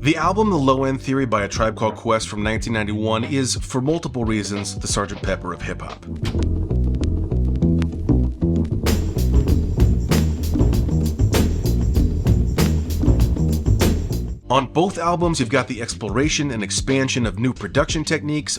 The album The Low End Theory by A Tribe Called Quest from 1991 is, for multiple reasons, the Sgt. Pepper of hip-hop. On both albums, you've got the exploration and expansion of new production techniques,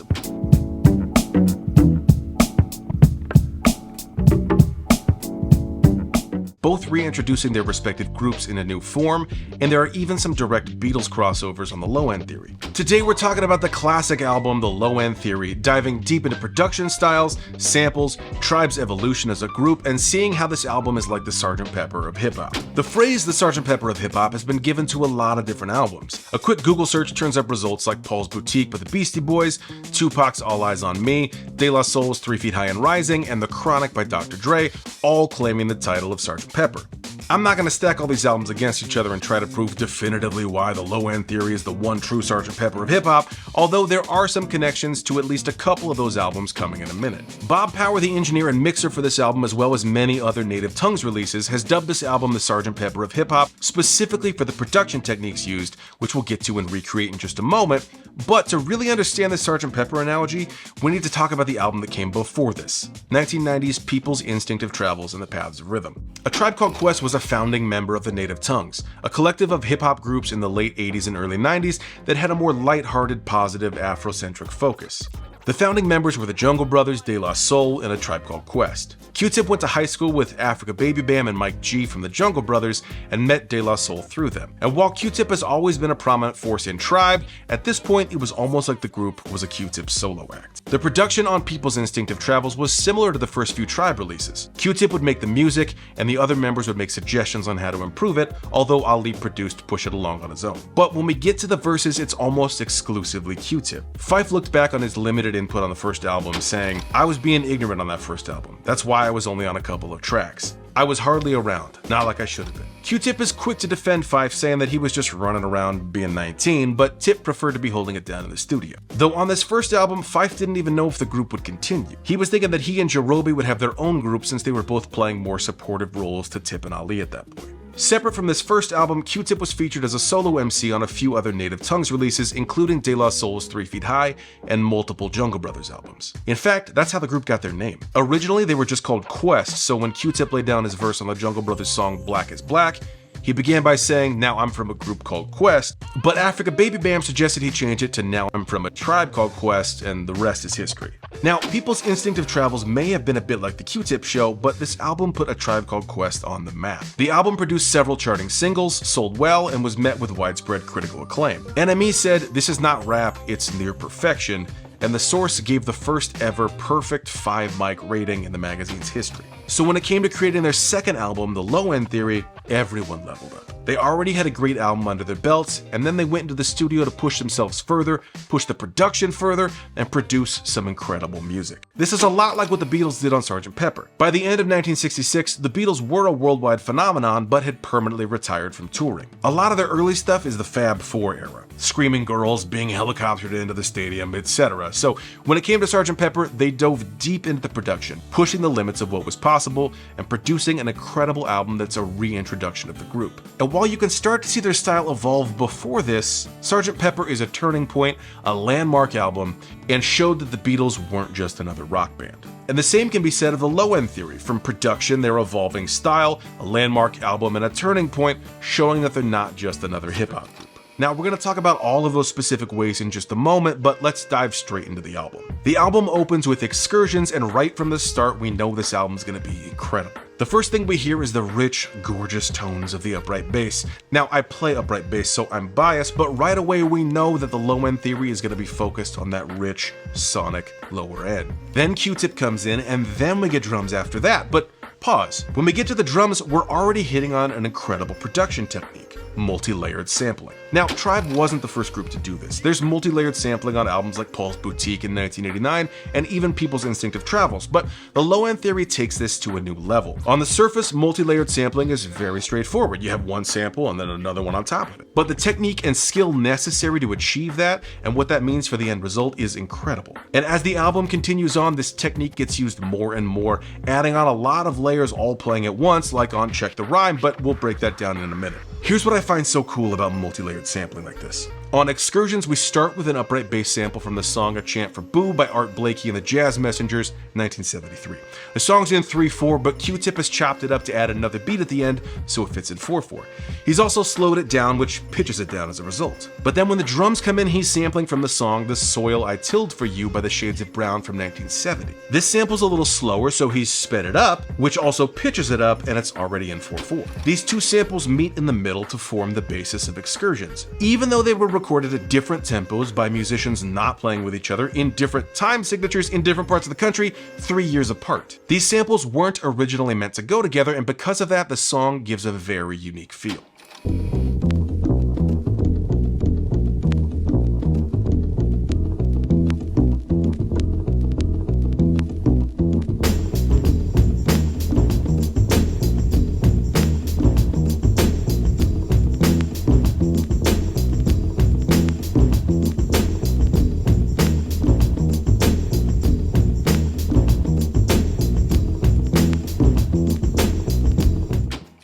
both reintroducing their respective groups in a new form, and there are even some direct Beatles crossovers on the Low End Theory. Today we're talking about the classic album The Low End Theory, diving deep into production styles, samples, Tribe's evolution as a group, and seeing how this album is like the Sgt. Pepper of hip-hop. The phrase the Sgt. Pepper of hip-hop has been given to a lot of different albums. A quick Google search turns up results like Paul's Boutique by the Beastie Boys, Tupac's All Eyes on Me, De La Soul's 3 Feet High and Rising, and The Chronic by Dr. Dre, all claiming the title of Sgt. Pepper. I'm not going to stack all these albums against each other and try to prove definitively why the Low End Theory is the one true Sgt. Pepper of hip-hop, although there are some connections to at least a couple of those albums coming in a minute. Bob Power, the engineer and mixer for this album, as well as many other Native Tongues releases, has dubbed this album the Sgt. Pepper of hip-hop, specifically for the production techniques used, which we'll get to and recreate in just a moment. But to really understand the Sgt. Pepper analogy, we need to talk about the album that came before this, 1990's People's Instinctive Travels in the Paths of Rhythm. A Tribe Called Quest was a founding member of the Native Tongues, a collective of hip-hop groups in the late 80s and early 90s that had a more light-hearted, positive, Afrocentric focus. The founding members were the Jungle Brothers, De La Soul, and A Tribe Called Quest. Q-Tip went to high school with Africa Baby Bam and Mike G from the Jungle Brothers and met De La Soul through them. And while Q-Tip has always been a prominent force in Tribe, at this point it was almost like the group was a Q-Tip solo act. The production on People's Instinctive Travels was similar to the first few Tribe releases. Q-Tip would make the music, and the other members would make suggestions on how to improve it, although Ali produced Push It Along on his own. But when we get to the verses, it's almost exclusively Q-Tip. Phife looked back on his limited input on the first album, saying, "I was being ignorant on that first album. That's why I was only on a couple of tracks. I was hardly around, not like I should have been." Q-Tip is quick to defend Phife, saying that he was just running around being 19, but Tip preferred to be holding it down in the studio. Though on this first album, Phife didn't even know if the group would continue. He was thinking that he and Jarobi would have their own group since they were both playing more supportive roles to Tip and Ali at that point. Separate from this first album, Q-Tip was featured as a solo MC on a few other Native Tongues releases, including De La Soul's 3 Feet High and multiple Jungle Brothers albums. In fact, that's how the group got their name. Originally, they were just called Quest, so when Q-Tip laid down his verse on the Jungle Brothers song Black is Black, he began by saying, "Now I'm from a group called Quest," but Africa Baby Bam suggested he change it to "Now I'm from a tribe called Quest," and the rest is history. Now, People's Instinctive Travels may have been a bit like the Q-Tip show, but this album put A Tribe Called Quest on the map. The album produced several charting singles, sold well, and was met with widespread critical acclaim. NME said, "This is not rap, it's near perfection," and The Source gave the first ever perfect 5-mic rating in the magazine's history. So when it came to creating their second album, The Low End Theory, everyone leveled up. They already had a great album under their belts, and then they went into the studio to push themselves further, push the production further, and produce some incredible music. This is a lot like what the Beatles did on Sgt. Pepper. By the end of 1966, the Beatles were a worldwide phenomenon, but had permanently retired from touring. A lot of their early stuff is the Fab Four era. Screaming girls, being helicoptered into the stadium, etc. So when it came to Sgt. Pepper, they dove deep into the production, pushing the limits of what was possible, and producing an incredible album that's a reintroduction of the group. And while you can start to see their style evolve before this, Sgt. Pepper is a turning point, a landmark album, and showed that the Beatles weren't just another rock band. And the same can be said of the Low End Theory. From production, their evolving style, a landmark album, and a turning point, showing that they're not just another hip-hop group. Now, we're going to talk about all of those specific ways in just a moment, but let's dive straight into the album. The album opens with Excursions, and right from the start, we know this album's going to be incredible. The first thing we hear is the rich, gorgeous tones of the upright bass. Now, I play upright bass, so I'm biased, but right away we know that the Low End Theory is going to be focused on that rich, sonic lower end. Then Q-Tip comes in, and then we get drums after that, but pause. When we get to the drums, we're already hitting on an incredible production technique, multi-layered sampling. Now, Tribe wasn't the first group to do this. There's multi-layered sampling on albums like Paul's Boutique in 1989 and even People's Instinctive Travels, but the Low End Theory takes this to a new level. On the surface, multi-layered sampling is very straightforward. You have one sample and then another one on top of it. But the technique and skill necessary to achieve that and what that means for the end result is incredible. And as the album continues on, this technique gets used more and more, adding on a lot of layers all playing at once, like on Check the Rhyme, but we'll break that down in a minute. Here's what I find so cool about multi-layered sampling like this. On Excursions, we start with an upright bass sample from the song A Chant for Boo by Art Blakey and the Jazz Messengers, 1973. The song's in 3/4, but Q-Tip has chopped it up to add another beat at the end, so it fits in 4/4. He's also slowed it down, which pitches it down as a result. But then when the drums come in, he's sampling from the song The Soil I Tilled for You by the Shades of Brown from 1970. This sample's a little slower, so he's sped it up, which also pitches it up, and it's already in 4/4. These two samples meet in the middle to form the basis of Excursions. Even though they were recorded at different tempos by musicians not playing with each other in different time signatures in different parts of the country 3 years apart. These samples weren't originally meant to go together, and because of that, the song gives a very unique feel.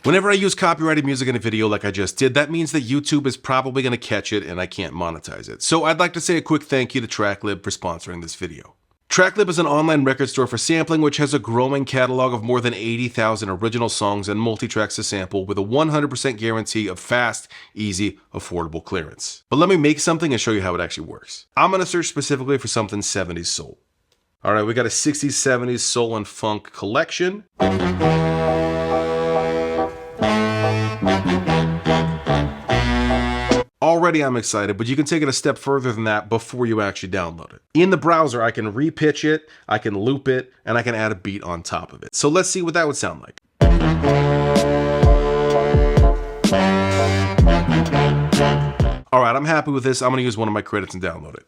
Whenever I use copyrighted music in a video like I just did, that means that YouTube is probably going to catch it and I can't monetize it. So I'd like to say a quick thank you to Tracklib for sponsoring this video. Tracklib is an online record store for sampling which has a growing catalog of more than 80,000 original songs and multi-tracks to sample with a 100% guarantee of fast, easy, affordable clearance. But let me make something and show you how it actually works. I'm going to search specifically for something 70s soul. Alright, we got a 60s, 70s soul and funk collection. Already I'm excited, but you can take it a step further than that before you actually download it. In the browser, I can repitch it, I can loop it, and I can add a beat on top of it. So let's see what that would sound like. Alright, I'm happy with this. I'm going to use one of my credits and download it.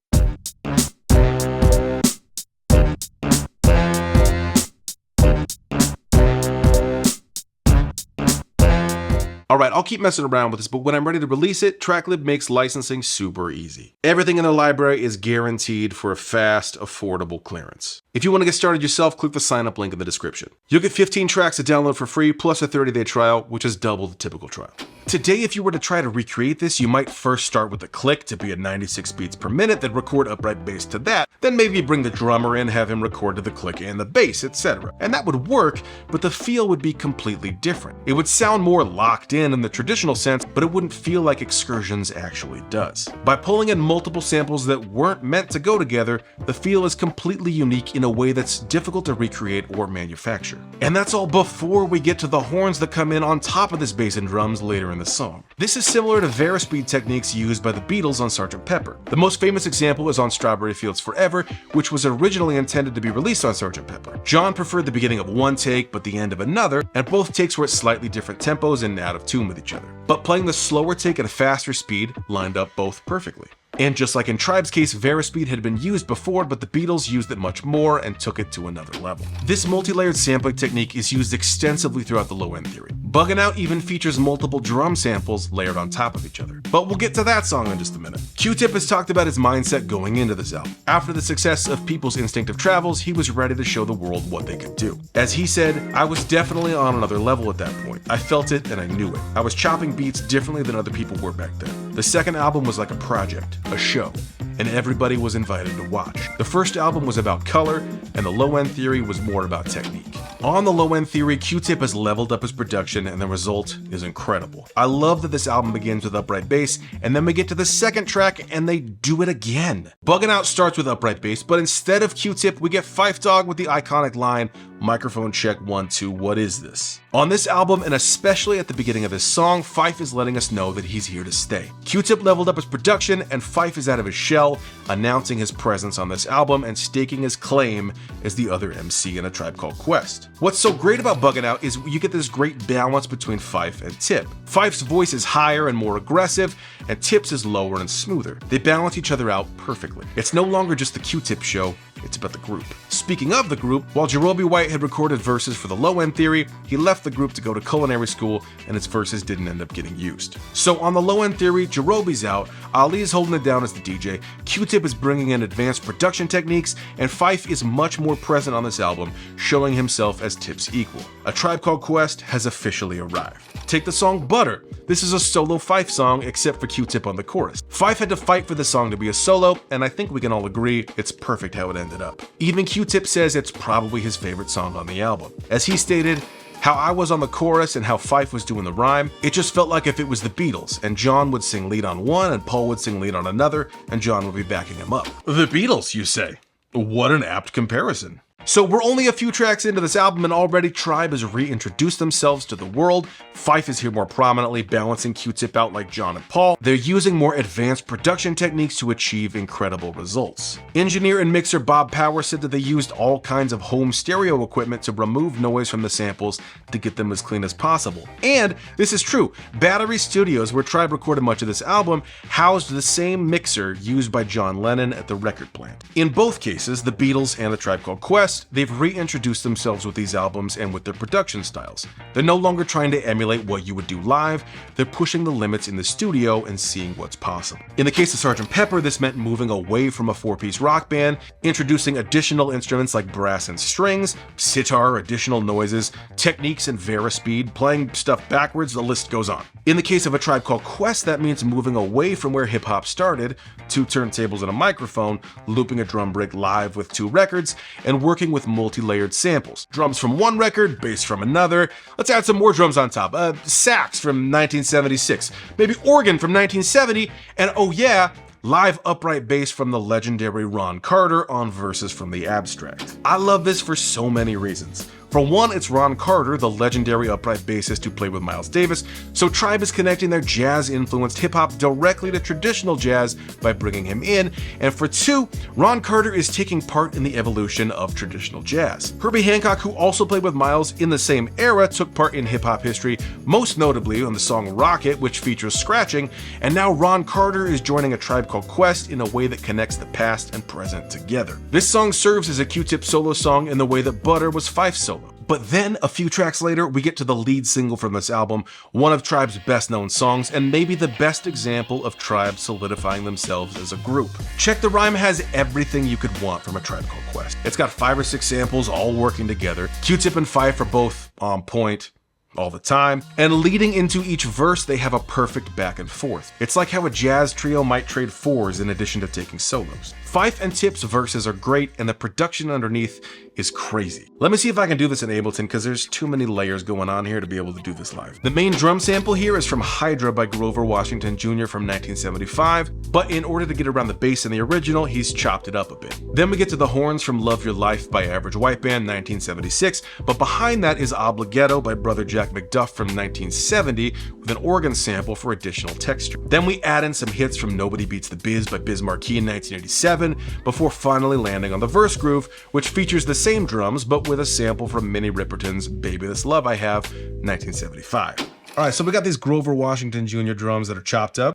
Alright, I'll keep messing around with this, but when I'm ready to release it, Tracklib makes licensing super easy. Everything in their library is guaranteed for a fast, affordable clearance. If you want to get started yourself, click the sign up link in the description. You'll get 15 tracks to download for free, plus a 30-day trial, which is double the typical trial. Today, if you were to try to recreate this, you might first start with the click to be at 96 beats per minute, then record upright bass to that, then maybe bring the drummer in, have him record to the click and the bass, etc. And that would work, but the feel would be completely different. It would sound more locked in the traditional sense, but it wouldn't feel like Excursions actually does. By pulling in multiple samples that weren't meant to go together, the feel is completely unique in a way that's difficult to recreate or manufacture. And that's all before we get to the horns that come in on top of this bass and drums later in the song. This is similar to Varispeed techniques used by the Beatles on Sgt Pepper. The most famous example is on Strawberry Fields Forever, which was originally intended to be released on Sgt Pepper. John preferred the beginning of one take but the end of another, and both takes were at slightly different tempos and out of tune with each other. But playing the slower take at a faster speed lined up both perfectly. And just like in Tribe's case, Varispeed had been used before, but the Beatles used it much more and took it to another level. This multi-layered sampling technique is used extensively throughout the low-end theory. Buggin' Out even features multiple drum samples layered on top of each other. But we'll get to that song in just a minute. Q-Tip has talked about his mindset going into this album. After the success of People's Instinctive Travels, he was ready to show the world what they could do. As he said, I was definitely on another level at that point. I felt it and I knew it. I was chopping beats differently than other people were back then. The second album was like a project, a show, and everybody was invited to watch. The first album was about color, and the low-end theory was more about technique. On the low-end theory, Q-Tip has leveled up his production, and the result is incredible. I love that this album begins with upright bass, and then we get to the second track, and they do it again. Buggin' Out starts with upright bass, but instead of Q-Tip, we get Phife Dawg with the iconic line, "Microphone check 1, 2, what is this?" On this album, and especially at the beginning of this song, Phife is letting us know that he's here to stay. Q-Tip leveled up his production, and Phife is out of his shell, announcing his presence on this album and staking his claim as the other MC in A Tribe Called Quest. What's so great about Buggin' Out is you get this great balance between Phife and Tip. Phife's voice is higher and more aggressive, and Tip's is lower and smoother. They balance each other out perfectly. It's no longer just the Q-Tip show, it's about the group. Speaking of the group, while Jarobi White had recorded verses for the Low End Theory, he left the group to go to culinary school and his verses didn't end up getting used. So on the Low End Theory, Jarobi's out, Ali is holding it down as the DJ, Q-Tip is bringing in advanced production techniques, and Phife is much more present on this album, showing himself as Tip's equal. A Tribe Called Quest has officially arrived. Take the song Butter. This is a solo Phife song except for Q-Tip on the chorus. Phife had to fight for the song to be a solo, and I think we can all agree it's perfect how it ended up. Even Q-Tip says it's probably his favorite song on the album. As he stated, how I was on the chorus and how Phife was doing the rhyme, it just felt like if it was the Beatles, and John would sing lead on one and Paul would sing lead on another, and John would be backing him up. The Beatles, you say? What an apt comparison. So we're only a few tracks into this album and already Tribe has reintroduced themselves to the world. Phife is here more prominently, balancing Q-Tip out like John and Paul. They're using more advanced production techniques to achieve incredible results. Engineer and mixer Bob Power said that they used all kinds of home stereo equipment to remove noise from the samples to get them as clean as possible. And this is true, Battery Studios, where Tribe recorded much of this album, housed the same mixer used by John Lennon at the record plant. In both cases, the Beatles and the Tribe Called Quest, they've reintroduced themselves with these albums and with their production styles. They're no longer trying to emulate what you would do live, they're pushing the limits in the studio and seeing what's possible. In the case of Sgt Pepper, this meant moving away from a four-piece rock band, introducing additional instruments like brass and strings, sitar, additional noises, techniques and varispeed, playing stuff backwards, the list goes on. In the case of A Tribe Called Quest, that means moving away from where hip-hop started, 2 turntables and a microphone, looping a drum break live with 2 records, and working with multi-layered samples. Drums from one record, bass from another, let's add some more drums on top, sax from 1976, maybe organ from 1970, and oh yeah, live upright bass from the legendary Ron Carter on verses from The Abstract. I love this for so many reasons. For one, it's Ron Carter, the legendary upright bassist who played with Miles Davis, so Tribe is connecting their jazz-influenced hip-hop directly to traditional jazz by bringing him in, and for 2, Ron Carter is taking part in the evolution of traditional jazz. Herbie Hancock, who also played with Miles in the same era, took part in hip-hop history, most notably on the song Rocket, which features scratching, and now Ron Carter is joining A Tribe Called Quest in a way that connects the past and present together. This song serves as a Q-Tip solo song in the way that Butter was Phife's solo. But then, a few tracks later, we get to the lead single from this album, one of Tribe's best-known songs, and maybe the best example of Tribe solidifying themselves as a group. Check the Rhyme has everything you could want from A Tribe Called Quest. It's got 5 or 6 samples all working together. Q-Tip and Phife are both on point all the time, and leading into each verse they have a perfect back and forth. It's like how a jazz trio might trade 4s in addition to taking solos. Phife and Tip's verses are great and the production underneath is crazy. Let me see if I can do this in Ableton because there's too many layers going on here to be able to do this live. The main drum sample here is from Hydra by Grover Washington Jr. from 1975, but in order to get around the bass in the original, he's chopped it up a bit. Then we get to the horns from Love Your Life by Average White Band 1976, but behind that is Obbligato by Brother Jack McDuff from 1970 with an organ sample for additional texture. Then we add in some hits from Nobody Beats the Biz by Biz Markie in 1987 before finally landing on the verse groove, which features the same drums but with a sample from Minnie Riperton's Baby This Love I Have 1975. Alright, so we got these Grover Washington Jr. drums that are chopped up.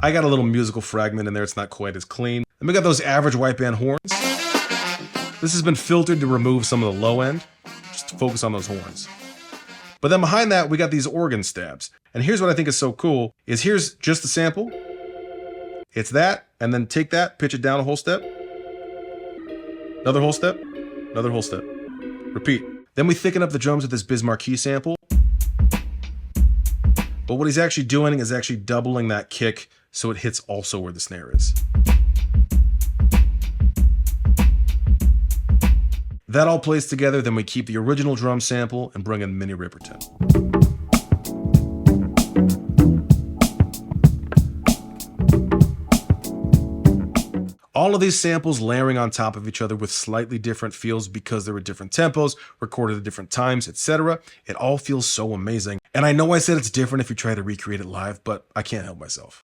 I got a little musical fragment in there, it's not quite as clean. And we got those Average White Band horns. This has been filtered to remove some of the low end, just to focus on those horns. But then behind that, we got these organ stabs. And here's what I think is so cool, is here's just the sample. It's that, and then take that, pitch it down a whole step. Another whole step, another whole step. Repeat. Then we thicken up the drums with this Biz Markie sample. But what he's actually doing is actually doubling that kick so it hits also where the snare is. That all plays together, then we keep the original drum sample and bring in Minnie Riperton. All of these samples layering on top of each other with slightly different feels because there were different tempos, recorded at different times, etc. It all feels so amazing. And I know I said it's different if you try to recreate it live, but I can't help myself.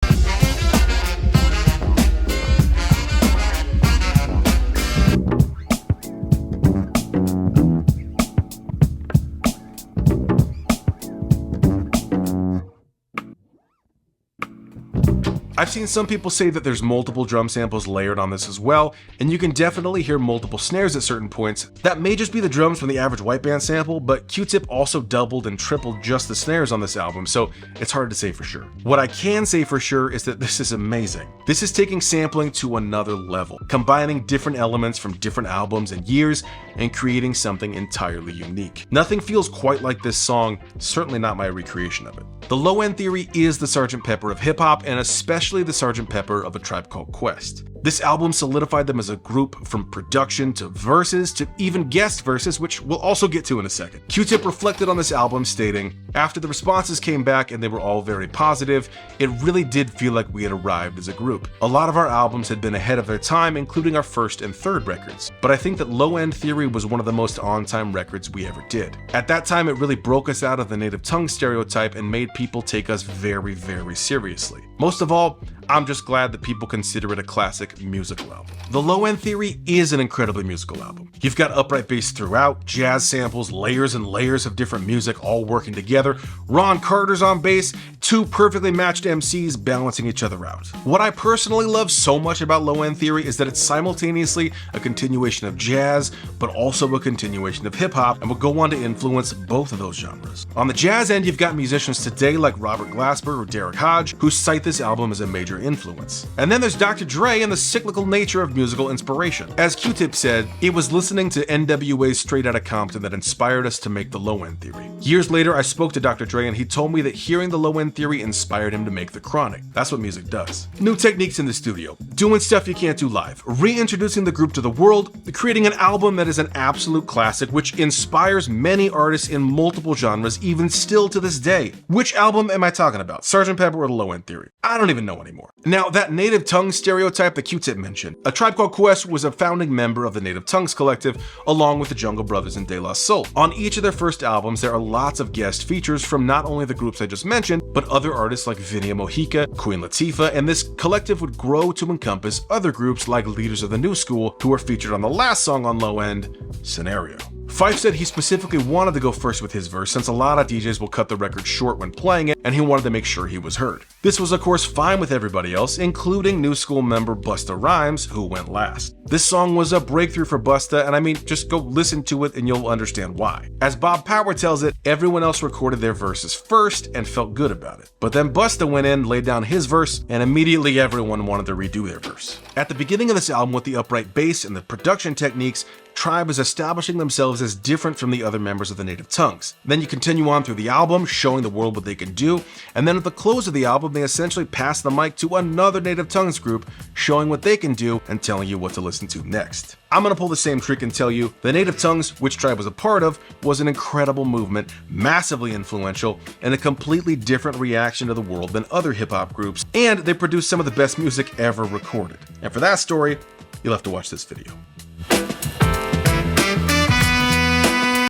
I've seen some people say that there's multiple drum samples layered on this as well, and you can definitely hear multiple snares at certain points. That may just be the drums from the average white band sample, but Q-Tip also doubled and tripled just the snares on this album, so it's hard to say for sure. What I can say for sure is that this is amazing. This is taking sampling to another level, combining different elements from different albums and years, and creating something entirely unique. Nothing feels quite like this song, certainly not my recreation of it. The Low End Theory is the Sgt Pepper of hip-hop, and especially the Sgt Pepper of A Tribe Called Quest. This album solidified them as a group, from production to verses to even guest verses, which we'll also get to in a second. Q-Tip reflected on this album, stating, "After the responses came back and they were all very positive, it really did feel like we had arrived as a group. A lot of our albums had been ahead of their time, including our first and third records, but I think that Low End Theory was one of the most on-time records we ever did. At that time, it really broke us out of the native tongue stereotype and made people take us very, very seriously. Most of all, I'm just glad that people consider it a classic musical album." The Low End Theory is an incredibly musical album. You've got upright bass throughout, jazz samples, layers and layers of different music all working together, Ron Carter's on bass, two perfectly matched MCs balancing each other out. What I personally love so much about Low End Theory is that it's simultaneously a continuation of jazz, but also a continuation of hip-hop, and will go on to influence both of those genres. On the jazz end, you've got musicians today like Robert Glasper or Derek Hodge, who cite this album as a major influence. And then there's Dr. Dre and the cyclical nature of musical inspiration. As Q-Tip said, "It was listening to NWA's Straight Outta Compton that inspired us to make the Low End Theory." Years later, I spoke to Dr. Dre and he told me that hearing the Low End Theory inspired him to make The Chronic. That's what music does. New techniques in the studio, doing stuff you can't do live, reintroducing the group to the world, creating an album that is an absolute classic which inspires many artists in multiple genres even still to this day. Which album am I talking about? Sgt. Pepper or the Low End Theory? I don't even know anymore. Now, that native tongue stereotype that Q-Tip mentioned, A Tribe Called Quest was a founding member of the Native Tongues Collective, along with the Jungle Brothers and De La Soul. On each of their first albums, there are lots of guest features from not only the groups I just mentioned, but other artists like Vinia Mojica, Queen Latifah, and this collective would grow to encompass other groups like Leaders of the New School, who were featured on the last song on Low End, Scenario. Phife said he specifically wanted to go first with his verse since a lot of DJs will cut the record short when playing it, and he wanted to make sure he was heard. This was of course fine with everybody else, including New School member Busta Rhymes, who went last. This song was a breakthrough for Busta, and I mean, just go listen to it and you'll understand why. As Bob Power tells it, everyone else recorded their verses first and felt good about it. But then Busta went in, laid down his verse, and immediately everyone wanted to redo their verse. At the beginning of this album, with the upright bass and the production techniques, Tribe is establishing themselves as different from the other members of the Native Tongues. Then you continue on through the album, showing the world what they can do, and then at the close of the album, they essentially pass the mic to another Native Tongues group, showing what they can do and telling you what to listen to next. I'm gonna pull the same trick and tell you the Native Tongues, which Tribe was a part of, was an incredible movement, massively influential, and a completely different reaction to the world than other hip-hop groups, and they produced some of the best music ever recorded. And for that story, you'll have to watch this video.